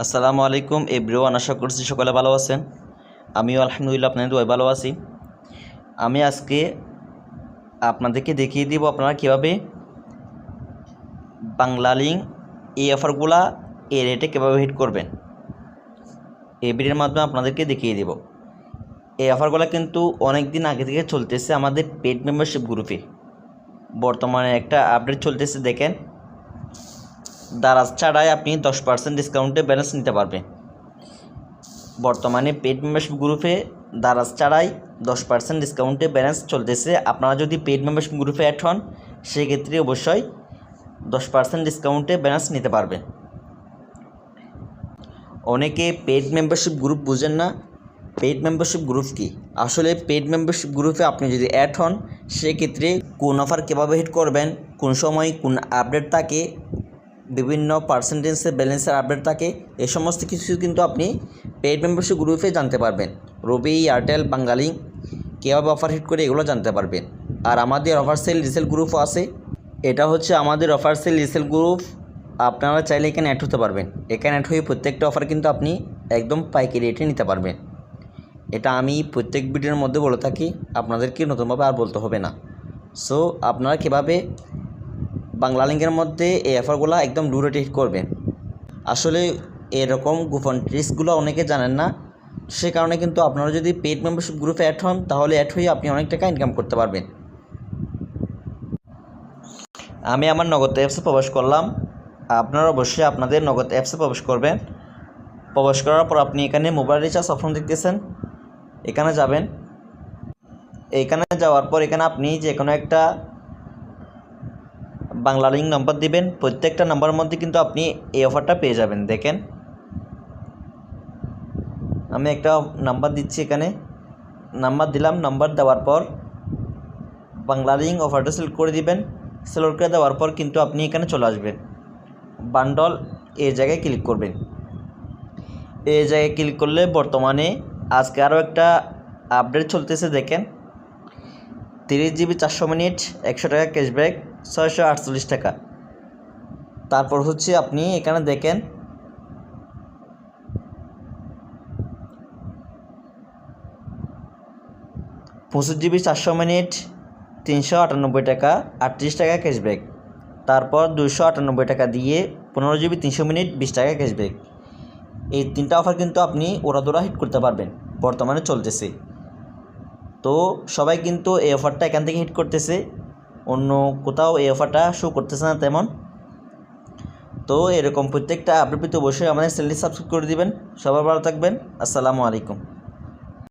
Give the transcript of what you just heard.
আসসালামু আলাইকুম এভরিওয়ান, আশা করছি সকলে ভালো আছেন। আমিও আলহামদুলিল্লাহ আপনাদের দোয়ায় ভালো আছি। আমি আজকে আপনাদেরকে দেখিয়ে দিব আপনারা কীভাবে বাংলালিংক এই অফারগুলা এই রেটে কীভাবে হিট করবেন। এই ভিডিওর মাধ্যমে আপনাদেরকে দেখিয়ে দেব। এই অফারগুলো কিন্তু অনেক দিন আগে থেকে চলতেছে আমাদের পেড মেম্বারশিপ গ্রুপে। বর্তমানে একটা আপডেট চলতেছে, দেখেন, দারাজ ছাড়াই আপনি 10% ডিসকাউন্টে ব্যালেন্স নিতে পারবেন। বর্তমানে পেড মেম্বারশিপ গ্রুপে দারাজ ছাড়াই 10% ডিসকাউন্টে ব্যালেন্স চলতেছে। আপনারা যদি পেড মেম্বারশিপ গ্রুপে অ্যাড হন সেক্ষেত্রে অবশ্যই 10% ডিসকাউন্টে ব্যালেন্স নিতে পারবেন। অনেকে পেড মেম্বারশিপ গ্রুপ বুঝেন না। পেড মেম্বারশিপ গ্রুপ কি? আসলে পেড মেম্বারশিপ গ্রুপে আপনি যদি অ্যাড হন সেক্ষেত্রে কোন অফার কীভাবে হিট করবেন, কোন সময় কোন আপডেট থাকে, বিভিন্ন পার্সেন্টেজের ব্যালেন্সের আপডেট থাকে, এই সমস্ত কিছু কিন্তু আপনি পেইড মেম্বারশিপ গ্রুপে জানতে পারবেন। রবি, এয়ারটেল, বাংলালিংক কীভাবে অফার হিট করে এগুলো জানতে পারবেন। আর আমাদের অফার সেল রিসেল গ্রুপও আছে। এটা হচ্ছে আমাদের অফার সেল রিসেল গ্রুপ। আপনারা চাইলে এখানে অ্যাড হতে পারবেন। এখানে অ্যাড হয়ে প্রত্যেকটা অফার কিন্তু আপনি একদম পাইকারি রেটে নিতে পারবেন। এটা আমি প্রত্যেক ভিডিওর মধ্যে বলে থাকি, আপনাদেরকে নতুনভাবে আর বলতে হবে না। সো আপনারা কীভাবে বাংলালিংকের মধ্যে এই অফারগুলো একদম লো রেটে হিট করবেন। আসলে এরকম গোপন ট্রিক্সগুলো অনেকে জানেন না, সে কারণে কিন্তু আপনারা যদি পেইড মেম্বারশিপ গ্রুপে অ্যাড হন তাহলে অ্যাড হয়ে আপনি অনেক টাকা ইনকাম করতে পারবেন। আমি আমার নগদ অ্যাপসে প্রবেশ করলাম। আপনারা অবশ্যই আপনাদের নগদ অ্যাপসে প্রবেশ করবেন। প্রবেশ করার পর আপনি এখানে মোবাইল রিচার্জ অপশন দেখতেছেন, এখানে যাবেন। এখানে যাওয়ার পর এখানে আপনি যে কোনো একটা বাংলালিংক নাম্বার দিবেন। প্রত্যেকটা নাম্বারের মধ্যে কিন্তু আপনি এই অফারটা পেয়ে যাবেন। দেখেন, আমি একটা নাম্বার দিচ্ছি, এখানে নাম্বার দিলাম। নাম্বার দেওয়ার পর বাংলালিংক অফারটা সিলেক্ট করে দিবেন। সিলেক্ট করে দেওয়ার পর কিন্তু আপনি এখানে চলে আসবেন। বান্ডল এই জায়গায় ক্লিক করবেন। এই জায়গায় ক্লিক করলে বর্তমানে আজকে আরও একটা আপডেট চলতেছে। দেখেন, 30 GB 400 মিনিট, 100 টাকা ক্যাশব্যাক, 648 টাকা। তারপর হচ্ছে আপনি এখানে দেখেন 25 GB 400 মিনিট, 398 টাকা, 38 টাকা ক্যাশব্যাক। তারপর 298 টাকা দিয়ে 15 GB 300 মিনিট, 20 টাকা ক্যাশব্যাক। এই তিনটা অফার কিন্তু আপনি ওরাদোরা হিট করতে পারবেন, বর্তমানে চলতেছে। তো সবাই কিন্তু এই অফারটা এখান থেকে হিট করতেছে, অন্য কোথাও এই অফারটা শো করতেছে না তেমন। তো এরকম প্রত্যেকটা আপডেট পেতে অবশ্যই আমাদের চ্যানেলটি সাবস্ক্রাইব করে দিবেন। সবাই ভালো থাকবেন। আসসালামু আলাইকুম।